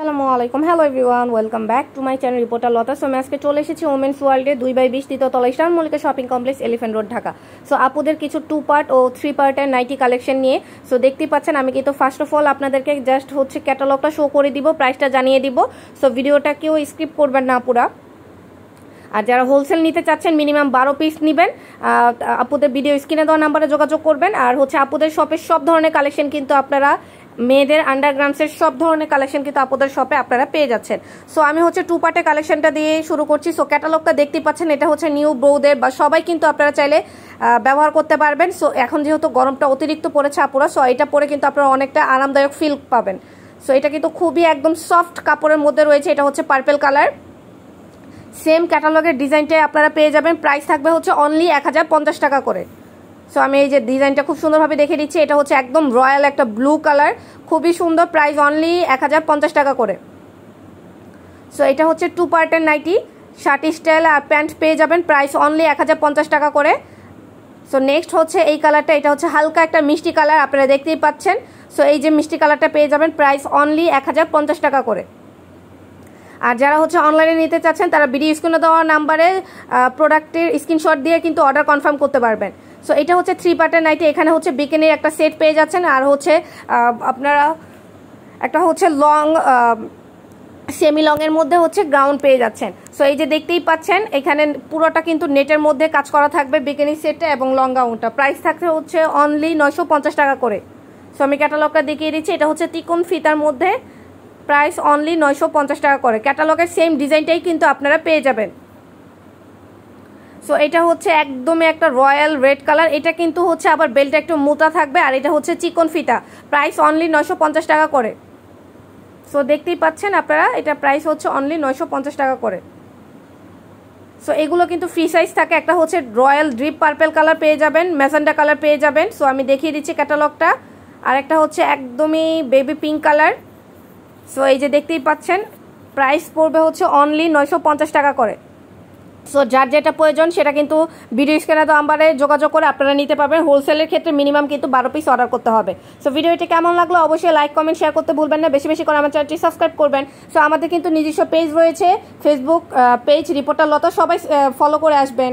আসসালামু আলাইকুম, hello everyone, welcome back to my channel reporter Lata. So আমি আজকে চলে এসেছি ওমেন্স ওয়ার্ল্ডে 2/20 দ্বিতীয় তলা eastern Mallika shopping complex, elephant road, Dhaka. So আপুদের কিছু 2 পার্ট ও 3 পার্টের নাইটি কালেকশন নিয়ে। সো দেখতেই পাচ্ছেন, আমি কিন্তু ফার্স্ট অফ অল আপনাদেরকে জাস্ট ক্যাটালগটা শো করে দিব, প্রাইসটা জানিয়ে দিব। সো ভিডিওটা কেউ স্কিপ করবেন না পুরা। আর যারা হোলসেল নিতে চাচ্ছেন মিনিমাম 12 পিস নেবেন, আপুদের ভিডিও স্ক্রিনে দেওয়া নাম্বারে যোগাযোগ করবেন। আর আপুদের শপের সব ধরনের কালেকশন কিন্তু আপনারা, মেয়েদের আন্ডারগ্রামসের সব ধরনের কালেকশন কিন্তু আপুদের শপে আপনারা পেয়ে যাচ্ছেন। সো আমি 2 পার্টের কালেকশনটা দিয়ে শুরু করছি। সো ক্যাটালগটা দেখতে পাচ্ছেন, এটা নিউ বউদের বা সবাই কিন্তু আপনারা চাইলে ব্যবহার করতে পারবেন। সো এখন যেহেতু গরমটা অতিরিক্ত পড়েছে আপুরা, সো এটা পরে কিন্তু আপনারা অনেকটা আরামদায়ক ফিল পাবেন। সো এটা কিন্তু খুবই একদম সফট কাপড়ের মধ্যে রয়েছে। এটা পার্পল কালার, সেম ক্যাটালগের ডিজাইনটাই আপনারা পেয়ে যাবেন। প্রাইস থাকবে অনলি 1050 টাকা করে। সো আমি এই যে ডিজাইনটা খুব সুন্দরভাবে দেখে দিচ্ছি। এটা একদম রয়্যাল একটা ব্লু কালার, খুবই সুন্দর। প্রাইস অনলি 1050 টাকা করে। সো এটা 2 পার্টের নাইটি, শার্ট স্টাইল আর প্যান্ট পেয়ে যাবেন। প্রাইস অনলি 1050 টাকা করে। সো নেক্সট এই কালারটা, এটা হালকা একটা মিষ্টি কালার, আপনারা দেখতেই পাচ্ছেন। সো এই যে মিষ্টি কালারটা পেয়ে যাবেন, প্রাইস অনলি 1050 টাকা করে। আর যারা অনলাইনে নিতে চাচ্ছেন তারা ভিডিও স্ক্রিনে দেওয়া নাম্বারে প্রোডাক্টের স্ক্রিনশট দিয়ে কিন্তু অর্ডার কনফার্ম করতে পারবেন। সো এটা 3 পার্টের নাইটি। এখানে বিকিনির একটা সেট পেয়ে যাচ্ছেন, আর আপনারা একটা লং সেমি লংয়ের মধ্যে গ্রাউন্ড পেয়ে যাচ্ছেন। সো এই যে দেখতেই পাচ্ছেন, এখানে পুরোটা কিন্তু নেটের মধ্যে কাজ করা থাকবে বিকিনি সেটটা এবং লং গাউনটা। প্রাইস থাকছে অনলি 950 টাকা করে। সো আমি ক্যাটালগটা দেখিয়ে দিচ্ছি। এটা তিকোন ফিতার মধ্যে, প্রাইস অনলি 950 টাকা করে। ক্যাটালগের সেম ডিজাইনটাই কিন্তু আপনারা পেয়ে যাবেন। সো এটা একদমই একটা রয়্যাল রেড কালার। এটা কিন্তু আবার বেলটা একটু মোটা থাকবে, আর এটা চিকন ফিতা। প্রাইস অনলি 950 টাকা করে। সো দেখতেই পাচ্ছেন আপনারা, এটা প্রাইস অনলি 950 টাকা করে। সো এগুলো কিন্তু ফ্রি সাইজ থাকে। একটা রয়্যাল ড্রিপ পার্পল কালার পেয়ে যাবেন, ম্যাজেন্ডা কালার পেয়ে যাবেন। সো আমি দেখিয়ে দিচ্ছি ক্যাটালগটা। আর একটা একদমই বেবি পিঙ্ক কালার। সো এই যে দেখতেই পাচ্ছেন, প্রাইস পড়বে অনলি 950 টাকা করে। সো যার যেটা প্রয়োজন সেটা কিন্তু ভিডিও স্ক্রিনে দেওয়া নাম্বারে যোগাযোগ করে আপনারা নিতে পারবেন। হোলসেলের ক্ষেত্রে মিনিমাম কিন্তু 12 পিস অর্ডার করতে হবে। সো ভিডিওটি কেমন লাগলো অবশ্যই লাইক, কমেন্ট, শেয়ার করতে ভুলবেন না। বেশি বেশি করে আমার চ্যানেলটি সাবস্ক্রাইব করবেন। সো আমাদের কিন্তু নিজস্ব পেজ রয়েছে, ফেসবুক পেজ রিপোর্টার লতা, সবাই ফলো করে আসবেন।